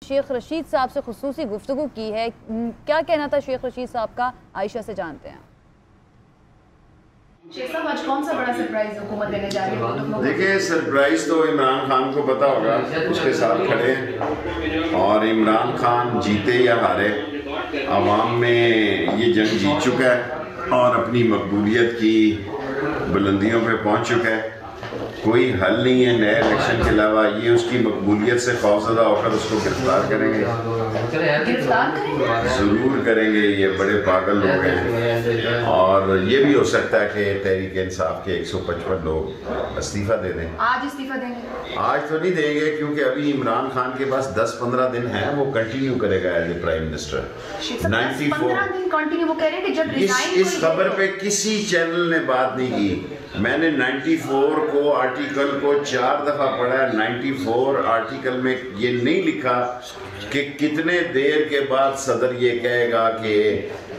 शेख रशीद साहब से खुसूसी गुफ्तगू की है। क्या कहना था शेख रशीद साहब का, आयशा से जानते हैं। शेख साहब आज कौन सा बड़ा सरप्राइज हुकूमत देने जा रही है? देखिए, सरप्राइज तो इमरान खान को पता होगा, उसके साथ खड़े हैं और इमरान खान जीते या हारे अवाम में ये जंग जीत चुका है और अपनी मकबूलियत की बुलंदियों पे पहुंच चुका है। कोई हल नहीं है नए इलेक्शन के अलावा। ये उसकी मकबूलियत से खौफजदा होकर उसको गिरफ्तार करेंगे, ज़रूर करेंगे। ये बड़े पागल लोग हैं और ये भी हो सकता है कि तहरीक इंसाफ के 155 लोग इस्तीफ़ा दे दें। आज इस्तीफा देंगे? आज तो नहीं देंगे, क्योंकि अभी इमरान खान के पास 10-15 दिन है, वो कंटिन्यू करेगा एज ए प्राइम मिनिस्टर। 94 दिन कंटिन्यू। वो कह रहे हैं कि जब इस खबर पे किसी चैनल ने बात नहीं की। मैंने 94 को आर्टिकल को 4 दफ़ा पढ़ा। 94 आर्टिकल में ये नहीं लिखा कि कितने देर के बाद सदर ये कहेगा कि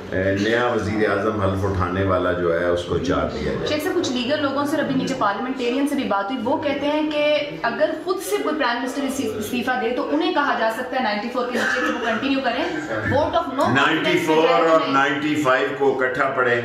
नया वजीर आजम हल्फ उठाने वाला जो है उसको चार्ज दिया जाए। शेख साहब, कुछ लीगल लोगों से अभी नीचे पार्लियामेंटेरियन से भी बात हुई, वो कहते हैं कि अगर खुद से कोई प्राइम मिनिस्टर इस्तीफा दे तो उन्हें कहा जा सकता है 94 के नीचे कि वो कंटिन्यू करें। वोट ऑफ नो 94 और 95 को इकट्ठा पढ़े।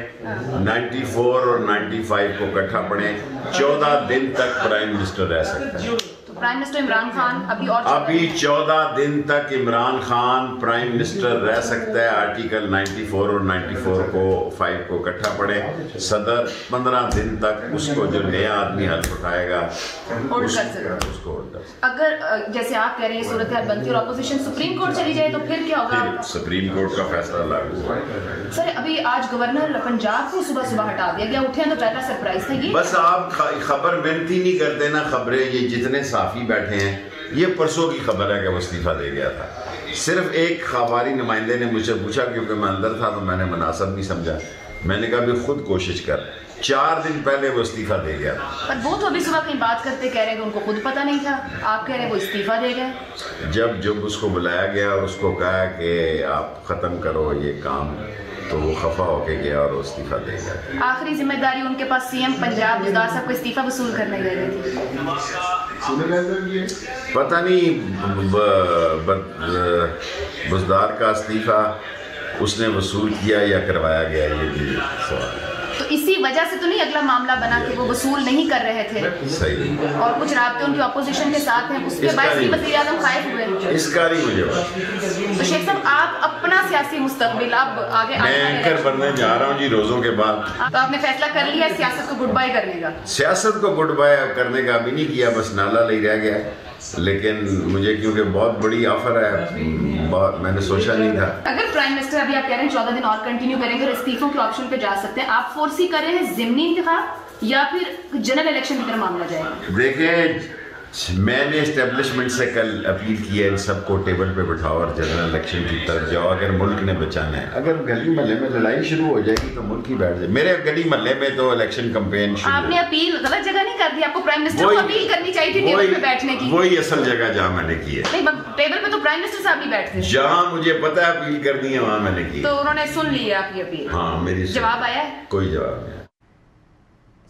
94 और 95 को इकट्ठा पढ़े। 14 दिन तक प्राइम मिनिस्टर रह सकता है। प्राइम मिनिस्टर इमरान खान अभी 14 दिन तक इमरान खान प्राइम मिनिस्टर रह सकता है। आर्टिकल 94 और 94 को 5 को इकट्ठा पढ़े। सदर 15 दिन तक उसको जो नया आदमी हल्फ उठाएगा उसको अगर जैसे आप कह रहे हैं सूरत हाल बनती है और अपोजिशन सुप्रीम कोर्ट चली जाए तो फिर क्या होगा? सुप्रीम कोर्ट का फैसला लागू हुआ। सर, अभी आज गवर्नर पंजाब को सुबह हटा दिया गया। उठे तो पहला सरप्राइज था ये। बस आप खबर मिलती नहीं करते ना खबरें। ये जितने साफी बैठे हैं, ये परसों की खबर है कि वो इस्तीफा दे गया था। सिर्फ एक खबारी नुमाइंदे ने मुझसे पूछा, क्योंकि मैं अंदर था तो मैंने मुनासिब नहीं समझा। मैंने कहा भी खुद कोशिश कर। 4 दिन पहले वो इस्तीफा दे गया था। पर वो तो अभी सुबह कहीं बात करते कह रहे हैं कि उनको खुद पता नहीं था। आप कह रहे हैं वो इस्तीफा दे गए। जब उसको बुलाया गया और उसको कहा कि आप ख़त्म करो ये काम, तो वो खफा होके गया और इस्तीफा दे गया। आखिरी जिम्मेदारी उनके पास सीएम पंजाब बुज़दार साहब को इस्तीफा वसूल करने गए थे। पता नहीं बुज़दार का इस्तीफा उसने वसूल किया या करवाया गया, ये भी सवाल है। तो इसी वजह से तो नहीं अगला मामला बना कि वो वसूल नहीं कर रहे थे? सही। और कुछ राब्ते उनकी अपोजिशन के साथ हैं, उसके बाद ही वज़ीर आज़म खाइफ हुए। इसका नहीं मुझे तो शेख साहब, आप अपना सियासी मुस्तकबिल आप आगे मैं एंकर बनने जा रहा हूँ जी रोज़ों के बाद। तो आपने फैसला कर लिया सियासत को गुड बाय करने का? सियासत को गुड बाय करने का अभी नहीं किया, बस नाला ले रह गया। लेकिन मुझे क्योंकि बहुत बड़ी ऑफर है, मैंने सोचा नहीं था। अगर प्राइम मिनिस्टर अभी आप कह रहे हैं 14 दिन और कंटिन्यू करेंगे और इस्तीफों के ऑप्शन पे जा सकते हैं, आप फोर्सी कर रहे हैं ज़िमनी इंतखाब या फिर जनरल इलेक्शन की तरफ मामला जाएगा? देखिए, मैंने एस्टेब्लिशमेंट से कल अपील की है इन सबको टेबल पे बिठाओ और जनरल इलेक्शन की तरफ जाओ अगर मुल्क ने बचाना है। अगर गली मोहल्ले में लड़ाई शुरू हो जाएगी तो मुल्क ही बैठ जाए। मेरे गली मोहल्ले में तो इलेक्शन कैंपेन शुरू। आपने अपील गलत जगह नहीं कर दी, आपको प्राइम मिनिस्टर को अपील करनी चाहिए थी टेबल पे बैठने की। वही असल जगह जहाँ मैंने की है। नहीं, टेबल पे तो प्राइम मिनिस्टर साहब नहीं बैठते। जहाँ मुझे पता है अपील करनी है वहाँ मैंने की। तो उन्होंने सुन लिया आपकी अपील? हाँ, मेरी जवाब आया है? कोई जवाब नहीं।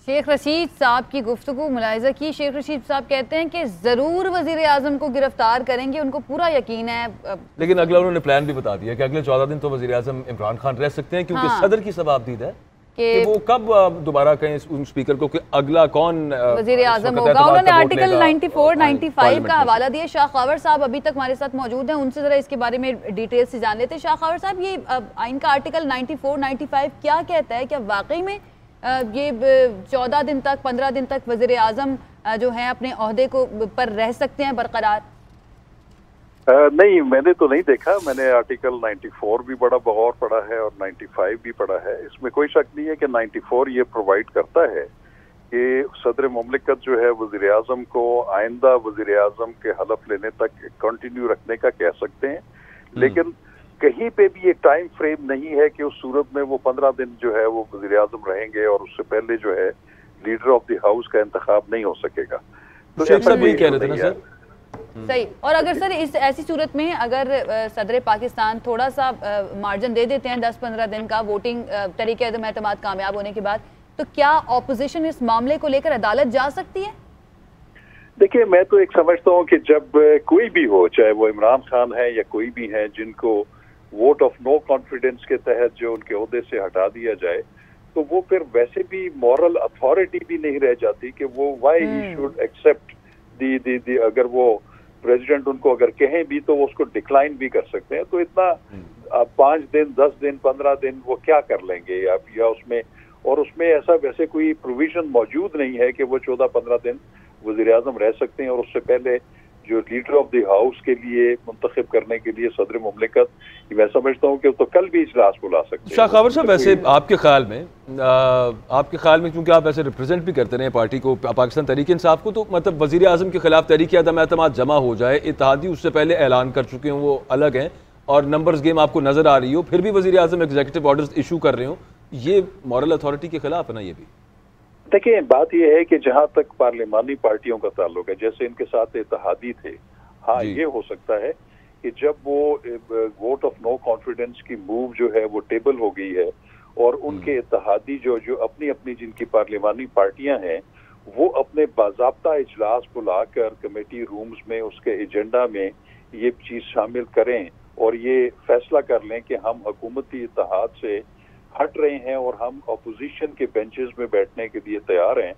शेख रशीद साहब की गुफ्तगू मुलाहिज़ा की। शेख रशीद साहब कहते हैं कि ज़रूर वज़ीर आज़म को गिरफ्तार करेंगे, उनको पूरा यकीन है। लेकिन अगला उन्होंने प्लान भी बता दिया कि अगले 14 दिन तो वज़ीर आज़म इमरान खान रह सकते हैं, क्योंकि सदर की सवाबदीद है कि वो कब दोबारा कहें उन स्पीकर को कि अगला कौन वज़ीर आज़म होगा। उन्होंने आर्टिकल 94, 95 का हवाला दिया। शाह खबर साहब अभी तक हमारे साथ मौजूद हैं, उनसे ज़रा इसके बारे में डिटेल से जान लेते हैं। शाह खबर साहब, ये आइन का आर्टिकल 94, 95 क्या कहता है? क्या वाकई में ये 14 दिन तक 15 दिन तक वज़ीर आज़म जो है अपने ओहदे को पर रह सकते हैं बरकरार? नहीं, मैंने तो नहीं देखा। मैंने आर्टिकल 94 भी बड़ा बगौर पढ़ा है और 95 भी पढ़ा है। इसमें कोई शक नहीं है कि 94 ये प्रोवाइड करता है कि सदर मुमलिकत जो है वज़ीर आज़म को आइंदा वज़ीर आज़म के हलफ लेने तक कंटिन्यू रखने का कह सकते हैं, लेकिन कहीं पे भी एक टाइम फ्रेम नहीं है कि उस सूरत में वो 15 दिन जो है वो वज़ीर आज़म रहेंगे और उससे पहले जो है लीडर ऑफ द हाउस का इंतखाब नहीं हो सकेगा। तो ऐसा भी कह रहे थे ना सर? सही। और अगर सर इस ऐसी सूरत में अगर सदर पाकिस्तान थोड़ा सा मार्जिन दे देते हैं 10-15 दिन का वोटिंग तरीके एतमाद कामयाब होने के बाद, तो क्या ऑपोजिशन इस मामले को लेकर अदालत जा सकती है? देखिए, मैं तो एक समझता हूँ कि जब कोई भी हो, चाहे वो इमरान खान है या कोई भी है, जिनको वोट ऑफ नो कॉन्फिडेंस के तहत जो उनके ओहदे से हटा दिया जाए, तो वो फिर वैसे भी मॉरल अथॉरिटी भी नहीं रह जाती कि वो व्हाई ही शुड एक्सेप्ट दी अगर वो प्रेसिडेंट उनको अगर कहें भी तो वो उसको डिक्लाइन भी कर सकते हैं। तो इतना 5 दिन 10 दिन 15 दिन वो क्या कर लेंगे आप, या उसमें ऐसा वैसे कोई प्रोविजन मौजूद नहीं है कि वो 14-15 दिन वज़ीर आज़म रह सकते हैं, और उससे पहले जो लीडर ऑफ द हाउस के लिए मुंतखब करने के लिए सदर मुमलिकत, मैं समझता हूँ कि तो कल भी इजलास बुला सकते हैं। शाह खबर साहब, वैसे आपके ख्याल में क्योंकि आप ऐसे रिप्रेजेंट भी करते रहे पार्टी को, पाकिस्तान तहरीक इंसाफ को, तो मतलब वज़ीर आज़म के खिलाफ तहरीक अदम एतमाद जमा हो जाए, इत्तेहादी उससे पहले ऐलान कर चुके हों, वो अलग हैं, और नंबर्स गेम आपको नजर आ रही हो, फिर भी वज़ीर आज़म एग्जीक्यूटिव ऑर्डर्स इशू कर रहे हो, ये मॉरल अथॉरिटी के खिलाफ है ना? ये भी देखिए, बात यह है कि जहां तक पार्लिमानी पार्टियों का ताल्लुक है, जैसे इनके साथ इत्तेहादी थे, हाँ ये हो सकता है कि जब वो वोट ऑफ नो कॉन्फिडेंस की मूव जो है वो टेबल हो गई है, और उनके इत्तेहादी जो अपनी अपनी जिनकी पार्लिमानी पार्टियां हैं, वो अपने बाज़ाब्ता इजलास बुलाकर कमेटी रूम्स में उसके एजेंडा में ये चीज शामिल करें और ये फैसला कर लें कि हम हुकूमती इत्तेहाद से हट रहे हैं और हम ऑपोजिशन के बेंचेस में बैठने के लिए तैयार हैं।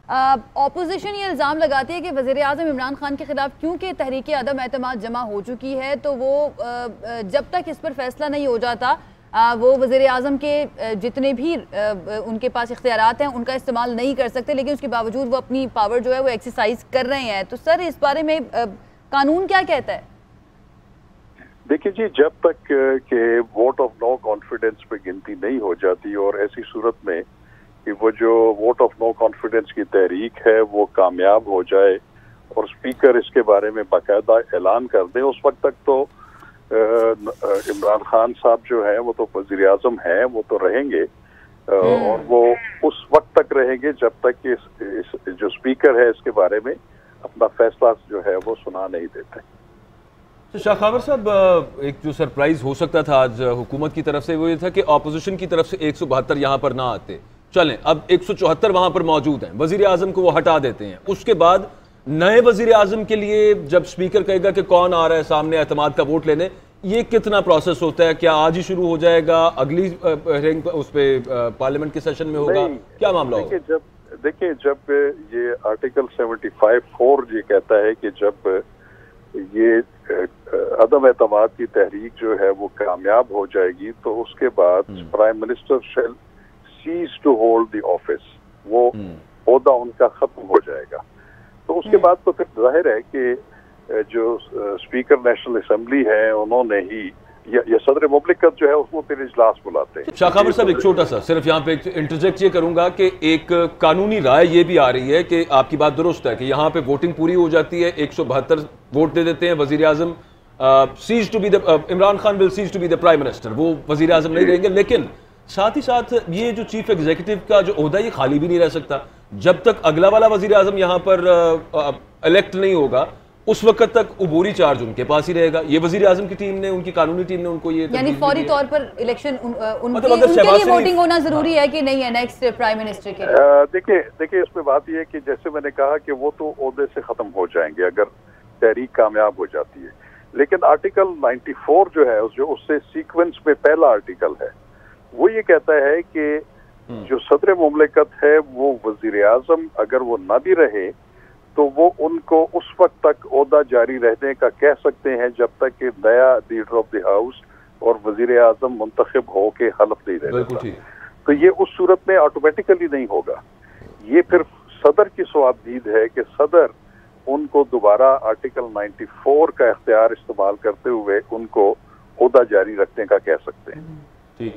ऑपोजिशन ये इल्ज़ाम लगाती है कि वज़ीर आज़म इमरान खान के खिलाफ क्योंकि तहरीक अदम एतमाद जमा हो चुकी है, तो वो जब तक इस पर फैसला नहीं हो जाता वो वज़ीर आज़म के जितने भी उनके पास इख्तियारात हैं उनका इस्तेमाल नहीं कर सकते, लेकिन उसके बावजूद वो अपनी पावर जो है वो एक्सरसाइज कर रहे हैं। तो सर, इस बारे में कानून क्या कहता है? देखिए जी, जब तक के वोट ऑफ नो कॉन्फिडेंस पे गिनती नहीं हो जाती, और ऐसी सूरत में कि वो जो वोट ऑफ नो कॉन्फिडेंस की तहरीक है वो कामयाब हो जाए और स्पीकर इसके बारे में बाकायदा ऐलान कर दे, उस वक्त तक तो इमरान खान साहब जो है वो तो वज़ीर आज़म हैं, वो तो रहेंगे, और वो उस वक्त तक रहेंगे जब तक कि इस जो स्पीकर है इसके बारे में अपना फैसला जो है वो सुना नहीं देते। तो शाह खबर साहब, एक जो सरप्राइज हो सकता था आज हुकूमत की तरफ से वो ये था कि अपोजिशन की तरफ से 172 यहाँ पर ना आते, चलें अब 174 वहाँ पर मौजूद हैं, वज़ीर आज़म को वो हटा देते हैं, उसके बाद नए वज़ीर आज़म के लिए जब स्पीकर कहेगा कि कौन आ रहा है सामने एतमाद का वोट लेने, ये कितना प्रोसेस होता है? क्या आज ही शुरू हो जाएगा, अगली हेयरिंग उस पर पार्लियामेंट के सेशन में होगा, क्या मामला होगा? देखिए, जब ये आर्टिकल 75(4) ये कहता है कि जब ये अदम एतमाद की तहरीक जो है वो कामयाब हो जाएगी, तो उसके बाद prime minister shall cease to hold the office, वो ओहदा उनका खत्म हो जाएगा। तो उसके बाद तो फिर जाहिर है कि जो स्पीकर नेशनल असेंबली है उन्होंने ही या सदर मुमलिकत जो है उसको फिर इजलास बुलाते हैं। शाह खबर साहब, एक छोटा सा सिर्फ यहाँ पे इंटरजेक्ट ये करूंगा कि एक कानूनी राय ये भी आ रही है कि आपकी बात दुरुस्त है कि यहाँ पे वोटिंग पूरी हो जाती है, 172 वोट दे देते हैं, वजीर आजम cease to be the Imran Khan will cease to be the prime minister, वो वजीर आजम नहीं रहेंगे, लेकिन साथ ही साथ ये जो चीफ एग्जीक्यूटिव का जो ओहदा ये खाली भी नहीं रह सकता जब तक अगला वाला वजीर आजम यहाँ पर इलेक्ट नहीं होगा, उस वक्त तक उबूरी चार्ज उनके पास ही रहेगा। ये वजीर आजम की टीम ने, उनकी कानूनी टीम ने उनको ये यानी फौरी तौर पर इलेक्शन उनके लिए वोटिंग होना जरूरी है कि नहीं है नेक्स्ट प्राइम मिनिस्टर के लिए? देखिए इसमें बात यह है कि जैसे मैंने कहा कि वो तो ओहदे से खत्म हो जाएंगे अगर तहरीक कामयाब हो जाती है, लेकिन आर्टिकल 94 जो है जो उससे सीक्वेंस में पहला आर्टिकल है, वो ये कहता है कि जो सदर मुमलिकत है वो वजीर आजम अगर वो ना भी रहे तो वो उनको उस वक्त तक ओहदा जारी रहने का कह सकते हैं जब तक कि नया लीडर ऑफ द हाउस और वजीर आजम मुंतखब हो के हलफ नहीं दे देता। तो ये उस सूरत में ऑटोमेटिकली नहीं होगा, ये फिर सदर की सवाबदीद है कि सदर उनको दोबारा आर्टिकल 94 का इख्तियार इस्तेमाल करते हुए उनको ओहदा जारी रखने का कह सकते हैं।